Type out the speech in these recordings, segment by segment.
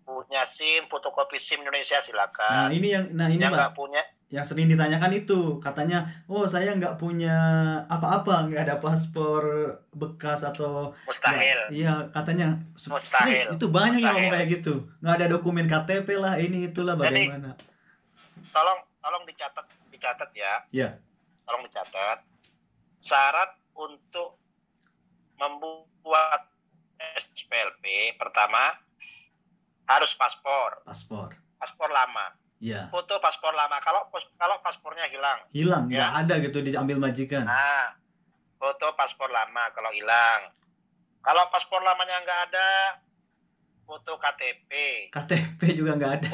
punya SIM, fotokopi SIM Indonesia Nah, silakan. ini Yang Pak, nggak punya, yang sering ditanyakan itu katanya, oh saya nggak punya apa-apa, nggak ada paspor bekas atau nggak, mustahil, iya katanya sering mustahil, itu banyak yang ngomong mustahil. kayak gitu, nggak ada dokumen KTP lah ini itulah Jadi bagaimana. tolong dicatat, dicatat ya, Ya, tolong dicatat. Syarat untuk membuat SPLP pertama harus paspor, paspor, paspor lama, ya foto paspor lama. Kalau paspornya hilang, hilang nggak ya, ada gitu diambil majikan. nah foto paspor lama kalau hilang. Kalau paspor lamanya nggak ada, foto KTP. KTP juga nggak ada.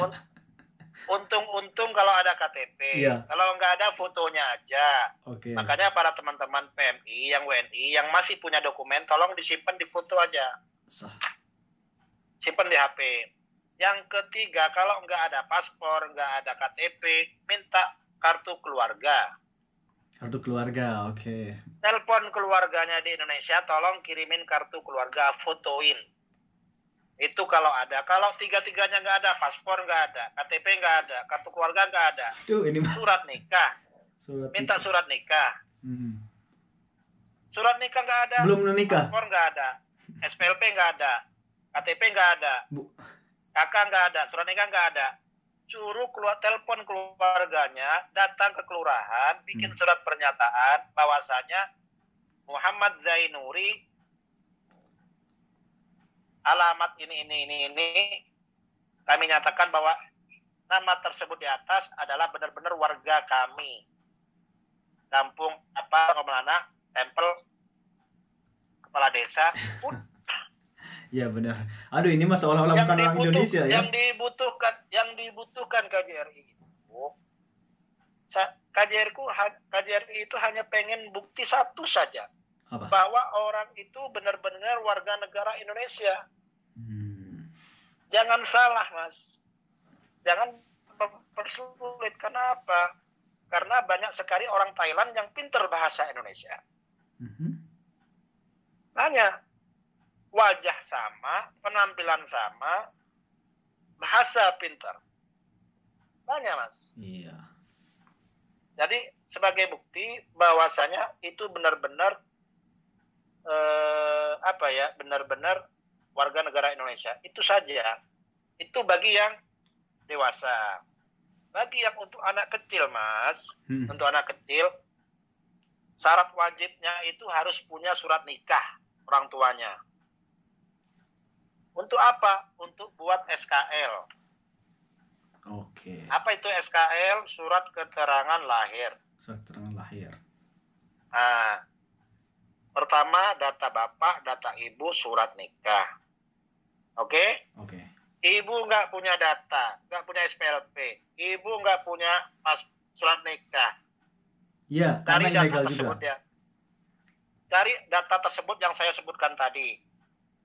Untung kalau ada KTP. Iya, Kalau nggak ada fotonya aja. oke. Makanya para teman-teman PMI yang WNI yang masih punya dokumen, tolong disimpan di foto aja. Sah. Simpan di HP. Yang ketiga, kalau nggak ada paspor, nggak ada KTP, minta kartu keluarga. Kartu keluarga, oke. Telepon keluarganya di Indonesia, tolong kirimin kartu keluarga, fotoin. Itu kalau ada. Kalau tiga-tiganya nggak ada, paspor nggak ada, KTP nggak ada, kartu keluarga nggak ada, Tuh ini mah surat nikah, surat minta nikah. surat nikah. Hmm. Surat nikah nggak ada, Belum menikah, paspor nggak ada, SPLP nggak ada, KTP nggak ada, Bu. kakak nggak ada, surat nikah nggak ada. Suruh telepon keluarganya, datang ke kelurahan, bikin surat pernyataan bahwasanya Muhammad Zainuri, alamat ini, kami nyatakan bahwa nama tersebut di atas adalah benar-benar warga kami. Kampung apa, Ngomelana, Tempel, Kepala Desa. Ya benar. Aduh ini mah seolah-olah bukan orang Indonesia ya. Yang dibutuhkan KJRI itu, KJRI itu hanya pengen bukti satu saja. Apa? Bahwa orang itu benar-benar warga negara Indonesia. Jangan salah, Mas. Jangan mempersulit. Kenapa? Karena banyak sekali orang Thailand yang pintar bahasa Indonesia. Hanya wajah sama, penampilan sama, bahasa pintar. Banyak, Mas. Iya. Jadi sebagai bukti bahwasanya itu benar-benar benar-benar warga negara Indonesia. Itu saja. Itu bagi yang dewasa. Bagi yang untuk anak kecil, Mas, untuk anak kecil, syarat wajibnya itu harus punya surat nikah orang tuanya. Untuk apa? Untuk buat SKL. Oke. Apa itu SKL? Surat keterangan lahir. Surat keterangan lahir. Nah, pertama data bapak, data ibu, surat nikah. Oke? Oke. Ibu nggak punya data, nggak punya SPLP. Ibu nggak punya surat nikah. Iya, karena ilegal juga. Cari data tersebut yang saya sebutkan tadi.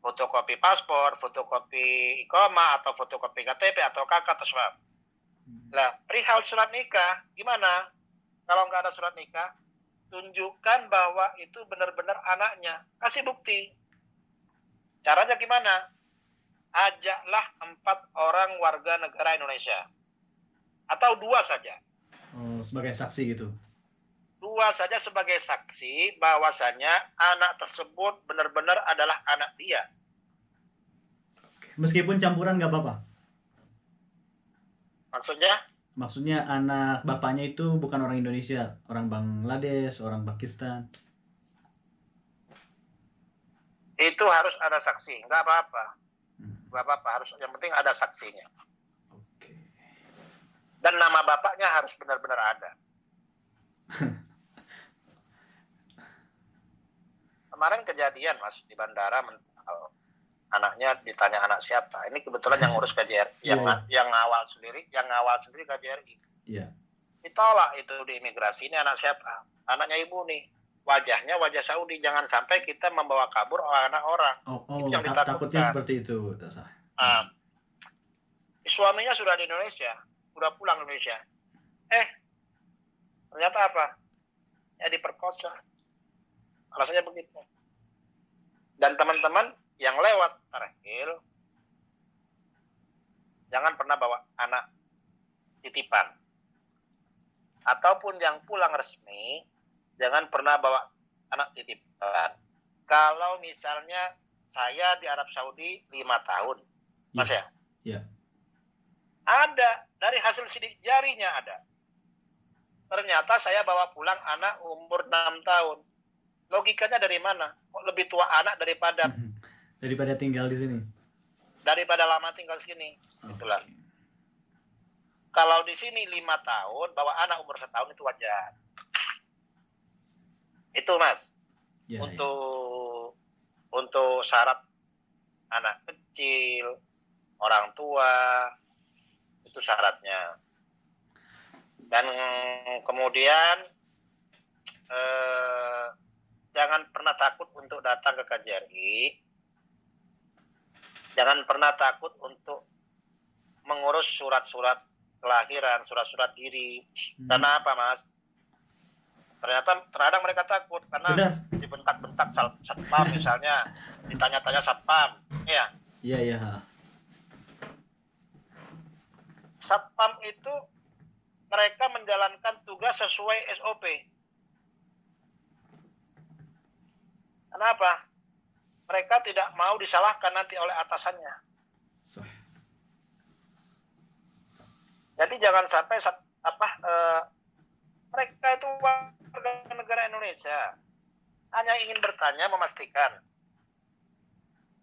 Fotokopi paspor, fotokopi iqamah, atau fotokopi KTP, atau KK, atau swab. Lah, perihal surat nikah, gimana? Kalau nggak ada surat nikah, tunjukkan bahwa itu benar-benar anaknya. Kasih bukti. Caranya gimana? Ajaklah 4 orang warga negara Indonesia. Atau 2 saja. Oh, sebagai saksi gitu. 2 saja sebagai saksi bahwasanya anak tersebut benar-benar adalah anak dia. Meskipun campuran nggak apa-apa? Maksudnya? Maksudnya anak bapaknya itu bukan orang Indonesia, orang Bangladesh, orang Pakistan. Itu harus ada saksi, nggak apa-apa. Nggak apa-apa, yang penting ada saksinya. Oke. Dan nama bapaknya harus benar-benar ada. Kemarin kejadian, Mas, di bandara mental. Anaknya ditanya anak siapa. Ini kebetulan yang ngurus KJRI, yang ngawal sendiri KJRI. Iya. Ditolak itu di imigrasi, ini anak siapa? Anaknya ibu nih. Wajahnya wajah Saudi. Jangan sampai kita membawa kabur anak orang. Oh, itu yang ditakutkan. Takutnya seperti itu. Suaminya sudah di Indonesia, sudah pulang Indonesia. Ternyata apa? Ya diperkosa. Alasannya begitu. Dan teman-teman yang lewat tarhil, jangan pernah bawa anak titipan. Ataupun yang pulang resmi, jangan pernah bawa anak titipan. Kalau misalnya saya di Arab Saudi 5 tahun, Mas ya. Ya. Ada, dari hasil sidik jarinya ada. Ternyata saya bawa pulang anak umur 6 tahun. Logikanya dari mana? Kok lebih tua anak daripada tinggal di sini? Daripada lama tinggal di sini. Itulah. Kalau di sini 5 tahun, bawa anak umur 1 tahun itu wajar. Itu Mas. Ya, untuk syarat anak kecil, orang tua, itu syaratnya. Dan kemudian jangan pernah takut untuk datang ke KJRI. Jangan pernah takut untuk mengurus surat-surat kelahiran, surat-surat diri. Karena apa, Mas? Ternyata terkadang mereka takut karena dibentak-bentak satpam misalnya, ditanya-tanya satpam, ya. Iya. Satpam itu mereka menjalankan tugas sesuai SOP. Kenapa? Mereka tidak mau disalahkan nanti oleh atasannya. Jadi jangan sampai mereka itu warga negara Indonesia, hanya ingin bertanya memastikan.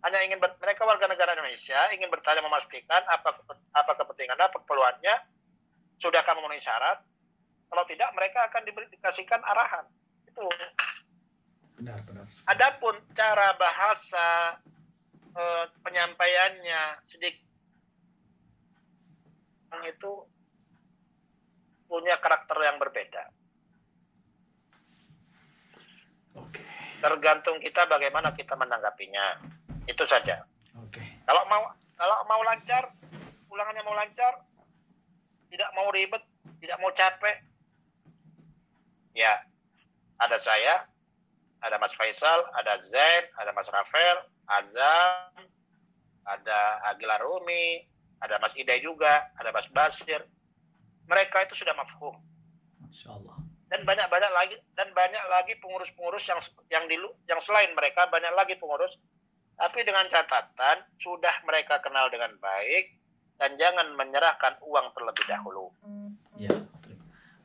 Mereka warga negara Indonesia ingin bertanya memastikan apa kepentingan, apa keperluannya, sudahkah memenuhi syarat. Kalau tidak, mereka akan dikasihkan arahan. Itu. Benar. Adapun cara bahasa penyampaiannya sedikit itu punya karakter yang berbeda. Oke. Tergantung kita bagaimana kita menanggapinya. Itu saja. Oke. Kalau mau lancar, ulangannya mau lancar, tidak mau ribet, tidak mau capek, ya ada saya, ada Mas Faisal, ada Zain, ada Mas Rafael, Azam, ada Agila Rumi, ada Mas Idai juga, ada Mas Basir. Mereka itu sudah mafhum. Masya Allah. Dan banyak lagi pengurus-pengurus yang selain mereka, banyak lagi pengurus, tapi dengan catatan sudah mereka kenal dengan baik dan jangan menyerahkan uang terlebih dahulu. Ya,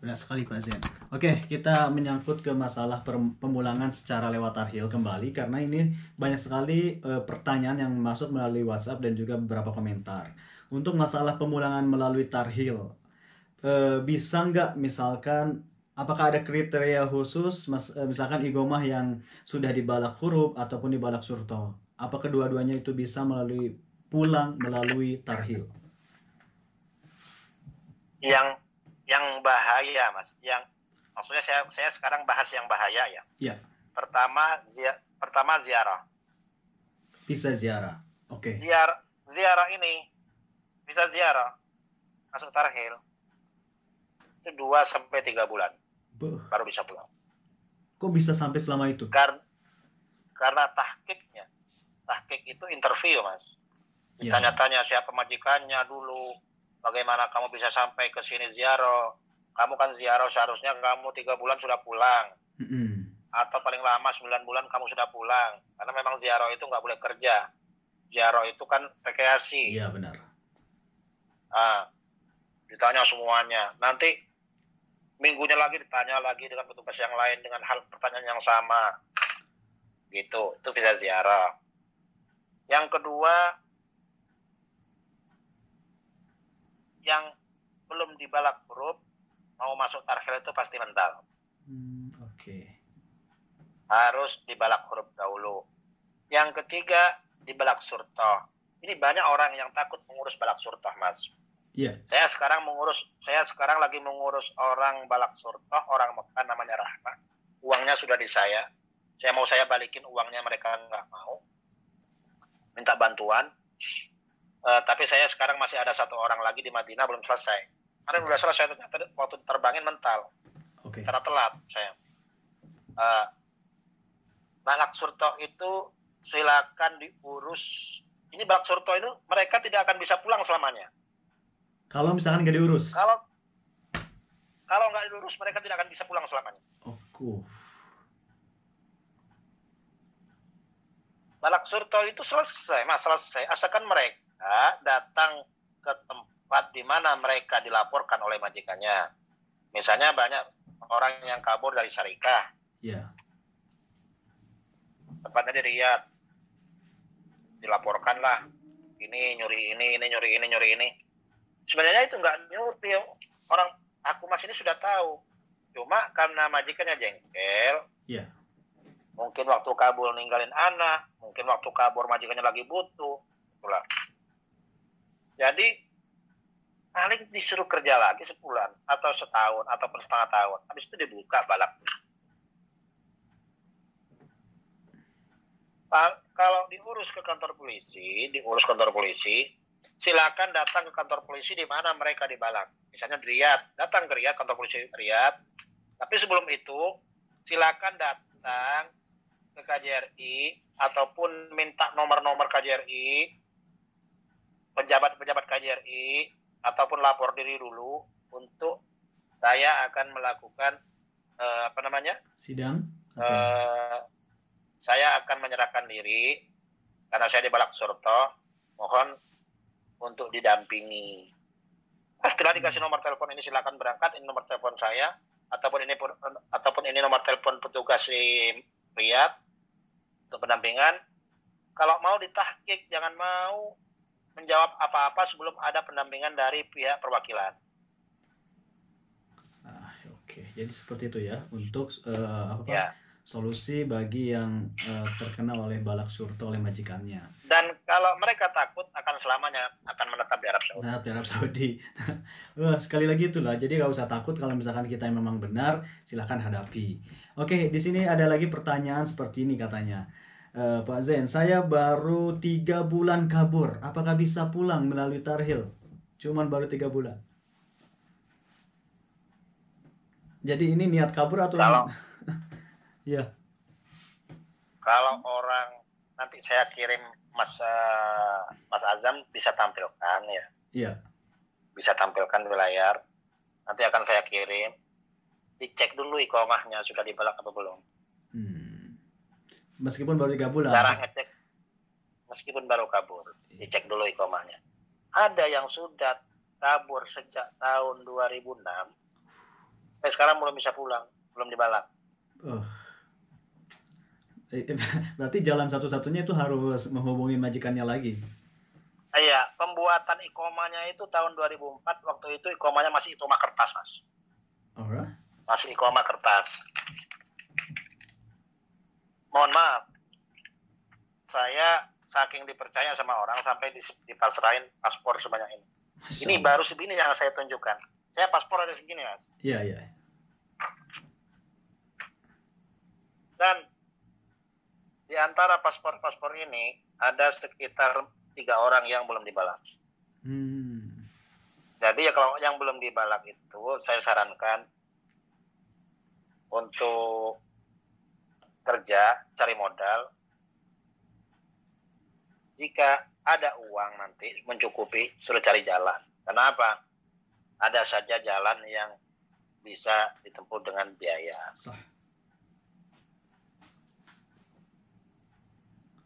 benar sekali Pak Zain. Oke, kita menyangkut ke masalah pemulangan secara lewat tarhil kembali karena ini banyak sekali pertanyaan yang masuk melalui WhatsApp dan juga beberapa komentar. Untuk masalah pemulangan melalui tarhil, bisa nggak misalkan apakah ada kriteria khusus misalkan igomah yang sudah dibalak huruf ataupun dibalak surto? Apa kedua-duanya itu bisa pulang melalui tarhil? Yang bahaya, Mas. Maksudnya saya sekarang bahas yang bahaya ya. Iya. Pertama ziarah. Bisa ziarah. Oke. Ziarah ini bisa ziarah masuk tarhil itu 2-3 bulan. Baru bisa pulang. Kok bisa sampai selama itu? Karena tahqiq itu interview, Mas. Ditanya-tanya siapa majikannya dulu, bagaimana kamu bisa sampai ke sini ziarah. Kamu kan ziarah seharusnya kamu 3 bulan sudah pulang. Atau paling lama 9 bulan kamu sudah pulang. Karena memang ziarah itu nggak boleh kerja. Ziarah itu kan rekreasi. Iya, benar. Ditanya semuanya. Nanti minggunya lagi ditanya lagi dengan petugas yang lain dengan hal pertanyaan yang sama. Gitu. Itu bisa ziarah. Yang kedua, yang belum dibalak huruf mau masuk tarhil itu pasti mental. Oke. Harus dibalak huruf dahulu. Yang ketiga, dibalak surtoh. Ini banyak orang yang takut mengurus balak surtoh, Mas. Iya. Saya sekarang lagi mengurus orang balak surtoh, orang Mekah namanya Rahma. Uangnya sudah di saya. Saya balikin uangnya, mereka nggak mau. Minta bantuan. Tapi saya sekarang masih ada 1 orang lagi di Madinah belum selesai. Karena udah selesai ternyata waktu terbangin mental. Oke. Karena telat saya. Balak surto itu silakan diurus. Ini balak surto itu mereka tidak akan bisa pulang selamanya. Kalau misalkan nggak diurus. Kalau nggak diurus, mereka tidak akan bisa pulang selamanya. Balak surto itu selesai, asalkan mereka datang ke tempat di mana mereka dilaporkan oleh majikannya. Misalnya banyak orang yang kabur dari Syarikah. Ya. Tempatnya di Riyadh. Dilaporkanlah, ini nyuri ini nyuri ini. Sebenarnya itu nggak nyuri, orang aku mas ini sudah tahu. Cuma karena majikannya jengkel. Iya. Mungkin waktu kabur ninggalin anak, mungkin waktu kabur majikannya lagi butuh, itulah. Jadi paling disuruh kerja lagi sebulan atau setahun ataupun setengah tahun. Habis itu dibuka balapnya. Kalau diurus kantor polisi, silakan datang ke kantor polisi di mana mereka dibalak. Misalnya di Riyadh, datang ke Riyadh, kantor polisi Riyadh. Tapi sebelum itu, silakan datang ke KJRI ataupun minta nomor-nomor KJRI, pejabat-pejabat KJRI, ataupun lapor diri dulu untuk saya akan melakukan sidang. Saya akan menyerahkan diri karena saya di Balak Surto, mohon untuk didampingi. Setelah dikasih nomor telepon ini, silakan berangkat, ini nomor telepon saya, ataupun ini nomor telepon petugas di Riyadh untuk pendampingan. Kalau mau ditahqiq, jangan mau menjawab apa-apa sebelum ada pendampingan dari pihak perwakilan. Oke, jadi seperti itu ya untuk solusi bagi yang terkena oleh balak surto oleh majikannya. Dan kalau mereka takut akan selamanya akan menetap di Arab Saudi. Di Arab Saudi. Sekali lagi itulah, jadi nggak usah takut kalau misalkan kita yang memang benar, silahkan hadapi. Oke, di sini ada lagi pertanyaan seperti ini katanya. Pak Zain, saya baru 3 bulan kabur, apakah bisa pulang melalui tarhil? Cuman baru 3 bulan. Jadi ini niat kabur atau ya. Kalau orang, nanti saya kirim Mas Azam bisa tampilkan ya. Iya. Bisa tampilkan di layar. Nanti akan saya kirim. Dicek dulu iqomahnya sudah dibalak apa belum. Meskipun baru 3 bulan. Cara ngecek meskipun baru kabur, dicek dulu iqomahnya. Ada yang sudah kabur sejak tahun 2006. Sampai sekarang belum bisa pulang, belum dibalak. Berarti jalan satu-satunya itu harus menghubungi majikannya lagi. Iya, pembuatan iqomahnya itu tahun 2004, waktu itu iqomahnya masih iqomah kertas, Mas. Alright. Masih iqomah kertas. Mohon maaf, saya saking dipercaya sama orang sampai dipasrahin paspor sebanyak ini. Ini baru segini yang saya tunjukkan. Saya paspor ada segini, Mas. Iya. Dan di antara paspor-paspor ini ada sekitar 3 orang yang belum dibalak. Jadi ya kalau yang belum dibalak itu saya sarankan untuk kerja, cari modal. Jika ada uang nanti mencukupi, suruh cari jalan. Kenapa? Ada saja jalan yang bisa ditempuh dengan biaya.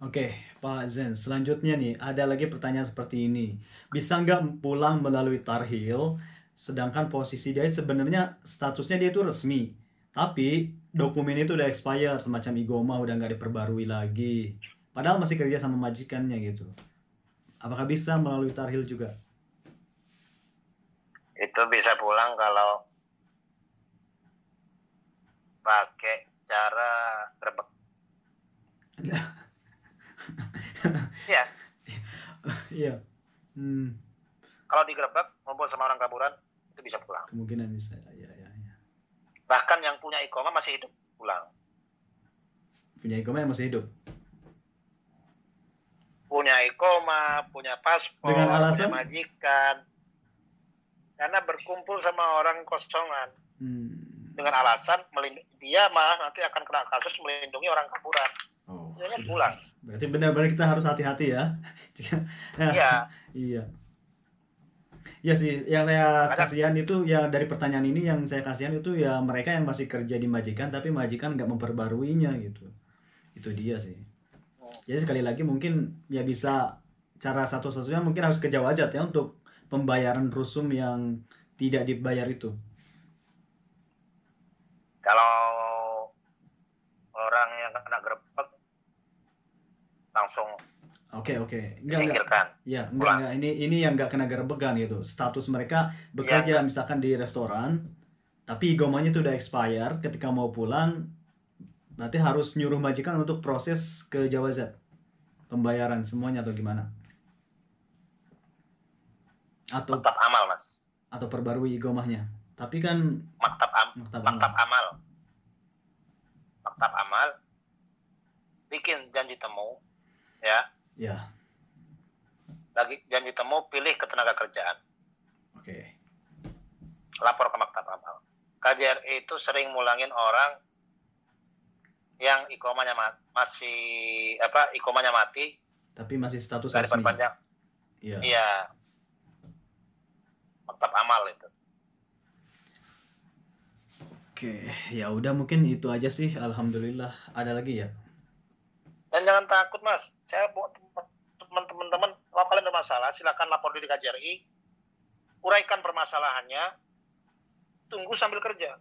Oke, Pak Zain, selanjutnya nih, ada lagi pertanyaan seperti ini. Bisa nggak pulang melalui tarhil, sedangkan posisi dia sebenarnya statusnya dia itu resmi, tapi dokumen itu udah expired, semacam igoma udah nggak diperbarui lagi. Padahal masih kerja sama majikannya gitu. Apakah bisa melalui tarhil juga? Itu bisa pulang kalau pakai cara grebek. Iya. Kalau digerebek, ngumpul sama orang kaburan, itu bisa pulang. Kemungkinan bisa, ya. Bahkan yang punya iqomah masih hidup, pulang. Punya iqomah yang masih hidup? Punya iqomah, punya paspor, dengan alasan? punya majikan. Karena berkumpul sama orang kosongan. Dengan alasan, dia malah nanti akan kena kasus melindungi orang kaburan. Dia pulang. Berarti benar-benar kita harus hati-hati ya. Iya. Iya. Ya sih, yang saya Makanya kasihan itu ya dari pertanyaan ini yang saya kasihan itu ya mereka yang masih kerja di majikan tapi majikan nggak memperbaruinya gitu. Itu dia sih. Jadi sekali lagi mungkin ya bisa cara satu-satunya mungkin harus ke Jawazat ya untuk pembayaran rusum yang tidak dibayar itu. kalau orang yang kena gerbek langsung Oke, oke. Enggak. disingkirkan Ya, pulang. enggak. Ini yang enggak kena gerebekan gitu. Status mereka Yang bekerja misalkan di restoran, tapi igomanya itu udah expire, ketika mau pulang nanti harus nyuruh majikan untuk proses ke Jawazat. Pembayaran semuanya atau gimana? Atau maktab amal, Mas. perbarui igomahnya. Tapi kan Maktab maktab maktab amal. amal. Maktab amal bikin janji temu ya. Ya, Lagi janji temu pilih ketenaga kerjaan. oke. Lapor ke maktab amal. KJRI itu sering mulangin orang yang ikomanya masih ikomanya mati Tapi masih status dari resmi. perpanjang. Iya. Iya. Maktab amal itu. Oke, ya udah mungkin itu aja sih. Alhamdulillah. Ada lagi ya? Dan jangan takut, Mas. Saya buat teman-teman kalau kalian ada masalah silakan lapor di KJRI, uraikan permasalahannya, tunggu sambil kerja.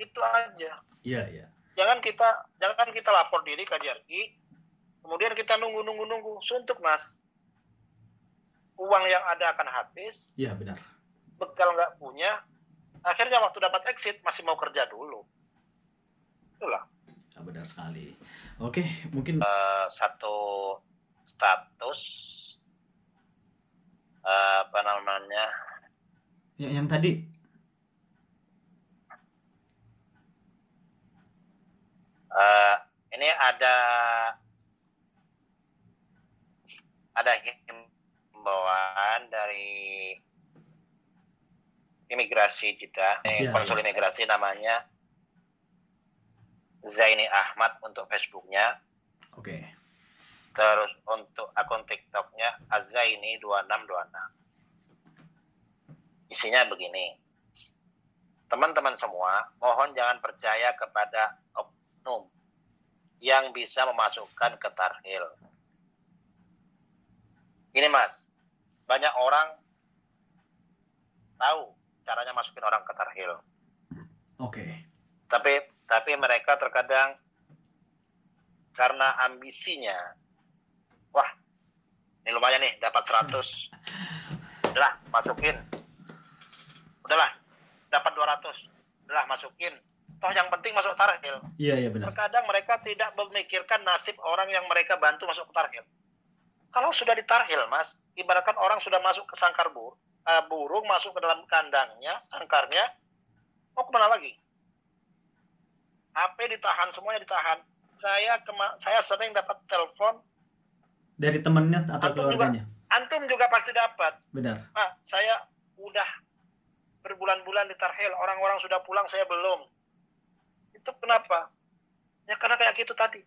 Itu aja. Iya, iya. Jangan kita lapor diri KJRI, kemudian kita nunggu suntuk, Mas. Uang yang ada akan habis, Iya, benar. bekal nggak punya, akhirnya waktu dapat exit masih mau kerja dulu. Itulah. Ya, benar sekali. Oke, mungkin Satu status apa namanya? yang tadi Ini ada himbauan dari imigrasi Jeddah, Ya, konsul ya. imigrasi namanya Zaini Ahmad untuk Facebooknya, Oke. terus untuk akun TikToknya Azaini 2626. Isinya begini, teman-teman semua, mohon jangan percaya kepada oknum yang bisa memasukkan ke tarhil. Ini, Mas, banyak orang tahu caranya masukin orang ke tarhil. Oke. Tapi mereka terkadang karena ambisinya, wah, ini lumayan nih dapat 100. Udahlah, masukin. Udahlah, dapat 200. Udahlah, masukin. Toh yang penting masuk tarhil. Iya, iya benar. Terkadang mereka tidak memikirkan nasib orang yang mereka bantu masuk ke tarhil. Kalau sudah ditarhil, Mas, ibaratkan orang sudah masuk ke sangkar burung masuk ke dalam kandangnya, sangkarnya, mau kemana lagi? HP ditahan, semuanya ditahan. Saya sering dapat telepon Dari temannya atau keluarganya? Antum juga pasti dapat. Benar. Pak, saya udah berbulan-bulan ditarhil, orang-orang sudah pulang, saya belum. Itu kenapa? Ya karena kayak gitu tadi.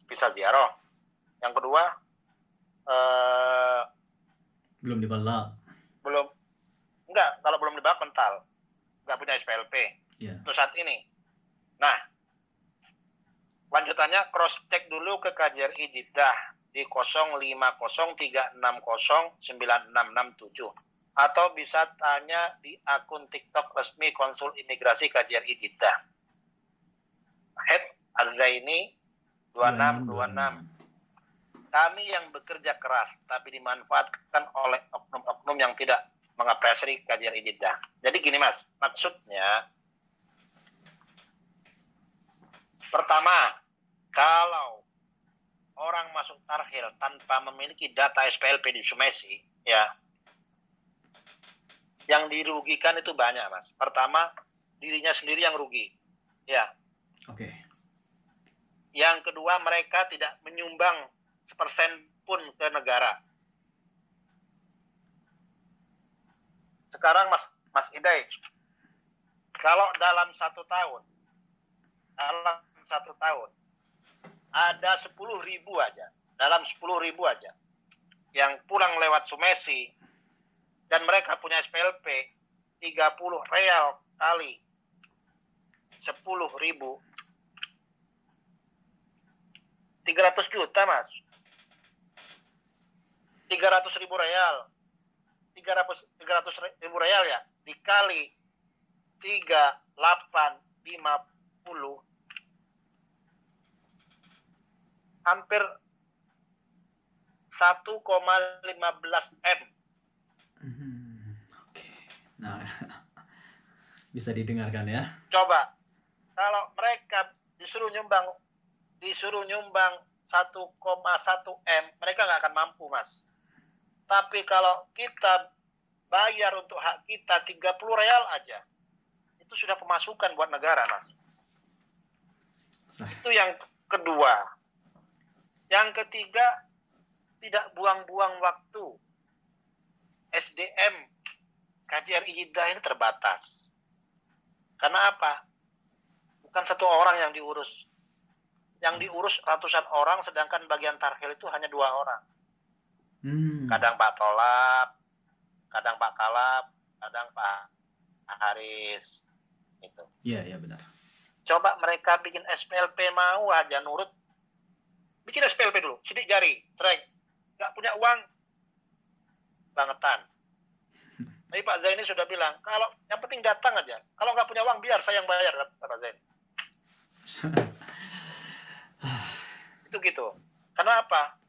Bisa ziarah. Yang kedua, Belum dibalak. Kalau belum dibalak mental. Nggak punya SPLP. Ya. Untuk saat ini. Nah, lanjutannya cross check dulu ke KJRI Jeddah di 0503609667 atau bisa tanya di akun TikTok resmi Konsul Imigrasi KJRI Jeddah. @Azaini 2626. Kami yang bekerja keras tapi dimanfaatkan oleh oknum-oknum yang tidak mengapresiasi KJRI Jeddah. Jadi gini, Mas, maksudnya pertama, kalau orang masuk tarhil tanpa memiliki data SPLP di Sumesi, ya, yang dirugikan itu banyak, Mas. Pertama, dirinya sendiri yang rugi, ya. Oke. Yang kedua, mereka tidak menyumbang 1% pun ke negara. Sekarang, Mas Idai, kalau dalam satu tahun ada 10.000 aja, dalam 10.000 aja yang pulang lewat Sumesi dan mereka punya SPLP 30 real kali 10.000, 300 juta mas. 300.000 real, 300.000 real ya, dikali 3850, hampir 1,15 M. Oke. Nah, bisa didengarkan ya. Coba kalau mereka disuruh nyumbang 1,1 M, mereka nggak akan mampu mas. Tapi kalau kita bayar untuk hak kita 30 real aja, itu sudah pemasukan buat negara mas. Itu yang kedua. Yang ketiga, tidak buang-buang waktu. SDM KJRI Jeddah ini terbatas. Karena apa? Bukan satu orang yang diurus. Yang diurus ratusan orang, sedangkan bagian tarhil itu hanya 2 orang. Kadang Pak Tolap, kadang Pak Kalap, kadang Pak Haris. Gitu. Iya benar. Coba mereka bikin SPLP mau aja nurut. Bikin SPLP dulu, sidik jari, trek. Nggak punya uang, bangetan. Tapi Pak Zaini sudah bilang, kalau yang penting datang aja. Kalau nggak punya uang, biar saya yang bayar, kata Pak Zaini. Itu gitu. Karena apa?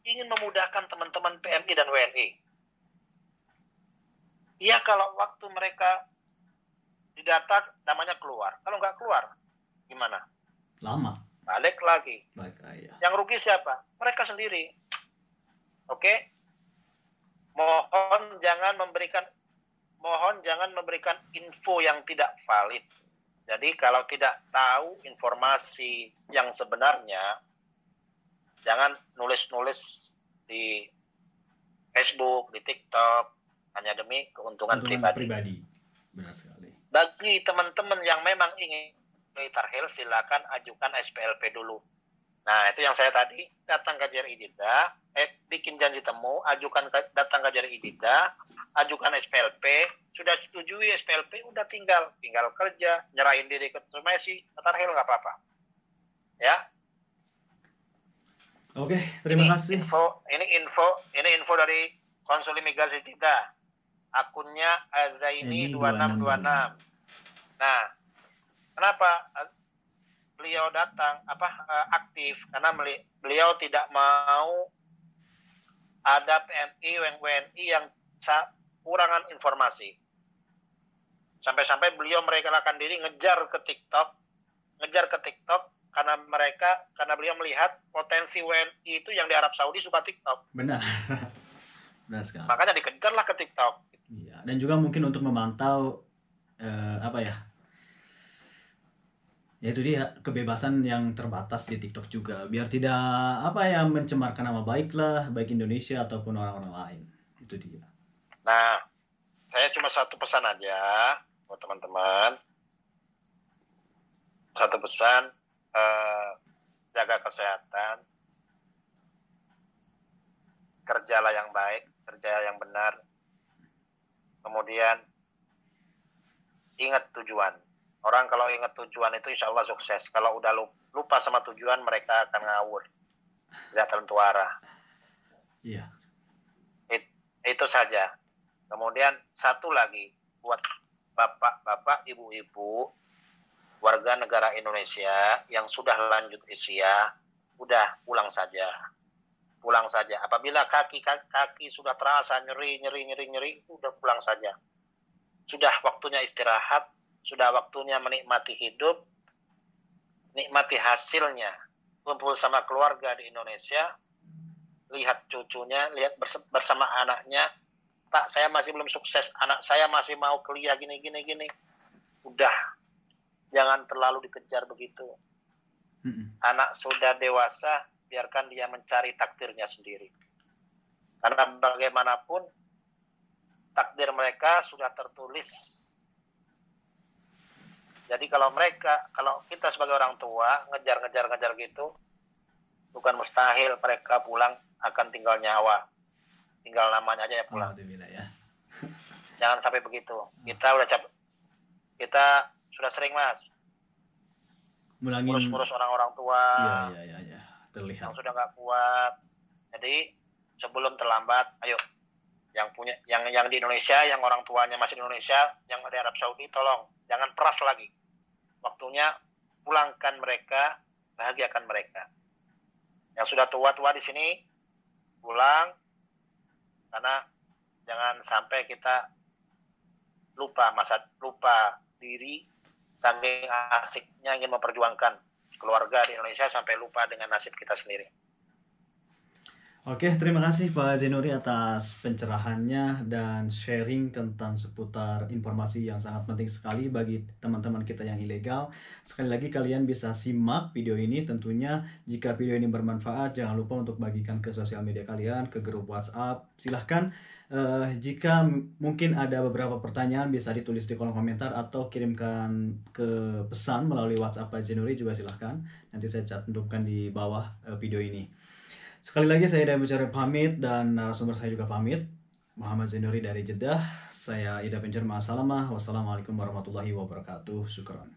Ingin memudahkan teman-teman PMI dan WNI. Iya, kalau waktu mereka didata, namanya keluar. Kalau nggak keluar, gimana? Lama. Balik lagi. Ya. Yang rugi siapa? Mereka sendiri. Oke? Mohon jangan memberikan info yang tidak valid. Jadi kalau tidak tahu informasi yang sebenarnya, jangan nulis-nulis di Facebook, di TikTok, hanya demi keuntungan pribadi. Benar sekali. Bagi teman-teman yang memang ingin tarhil, silakan ajukan SPLP dulu. Nah, itu yang saya tadi, datang ke KJRI Jeddah, bikin janji temu, datang ke KJRI Jeddah, ajukan SPLP, sudah setujui SPLP, udah tinggal kerja, nyerahin diri ke Messi, tarhil nggak apa-apa. Ya. Oke, terima kasih. Ini info dari Konsul Imigrasi Jeddah. Akunnya Zaini 2626. Nah, kenapa beliau datang aktif? Karena beliau tidak mau ada PMI WNI yang kurangan informasi. Sampai-sampai beliau merelakan diri ngejar ke TikTok karena beliau melihat potensi WNI itu yang di Arab Saudi suka TikTok. Benar. Benar sekali. Makanya dikejarlah ke TikTok. Iya, dan juga mungkin untuk memantau yaitu dia kebebasan yang terbatas di TikTok juga, biar tidak mencemarkan nama baik Indonesia ataupun orang-orang lain. Itu dia. Nah, saya cuma satu pesan aja buat teman-teman. Satu pesan, jaga kesehatan, kerjalah yang baik, kerja yang benar. Kemudian ingat tujuan. Orang kalau ingat tujuan itu insya Allah sukses. Kalau udah lupa sama tujuan, mereka akan ngawur, tidak tentu arah. Iya. Itu saja. Kemudian satu lagi buat bapak-bapak, ibu-ibu, warga negara Indonesia yang sudah lanjut usia, udah pulang saja. Apabila kaki sudah terasa nyeri, itu udah pulang saja. Sudah waktunya istirahat, sudah waktunya menikmati hidup, nikmati hasilnya, kumpul sama keluarga di Indonesia, lihat cucunya, lihat bersama anaknya. Pak, saya masih belum sukses, anak saya masih mau kuliah gini. Udah, jangan terlalu dikejar begitu. Anak sudah dewasa, biarkan dia mencari takdirnya sendiri. Karena bagaimanapun takdir mereka sudah tertulis. Jadi kalau kita sebagai orang tua ngejar gitu, bukan mustahil mereka pulang akan tinggal nyawa. tinggal namanya aja ya pulang. Alhamdulillah ya. Jangan sampai begitu. Kita sudah sering Mas Mulangin. ngurus orang-orang tua ya. Terlihat. yang sudah nggak kuat. Jadi sebelum terlambat, ayo yang di Indonesia, yang orang tuanya masih di Indonesia, yang di Arab Saudi, tolong jangan peras lagi. Waktunya pulangkan mereka, bahagiakan mereka. Yang sudah tua-tua di sini pulang, karena jangan sampai kita lupa diri, saking asiknya ingin memperjuangkan keluarga di Indonesia sampai lupa dengan nasib kita sendiri. Oke, terima kasih Pak Zainuri atas pencerahannya dan sharing tentang seputar informasi yang sangat penting sekali bagi teman-teman kita yang ilegal. Sekali lagi kalian bisa simak video ini, tentunya jika video ini bermanfaat jangan lupa untuk bagikan ke sosial media kalian, ke grup WhatsApp. Silahkan jika mungkin ada beberapa pertanyaan bisa ditulis di kolom komentar atau kirimkan ke pesan melalui WhatsApp Pak Zainuri juga silahkan. Nanti saya cantumkan di bawah video ini. Sekali lagi saya Ida Pencari pamit dan narasumber saya juga pamit. Muhammad Zainuri dari Jeddah. Saya Ida Pencari, ma'assalamah. Wassalamualaikum warahmatullahi wabarakatuh. Syukran.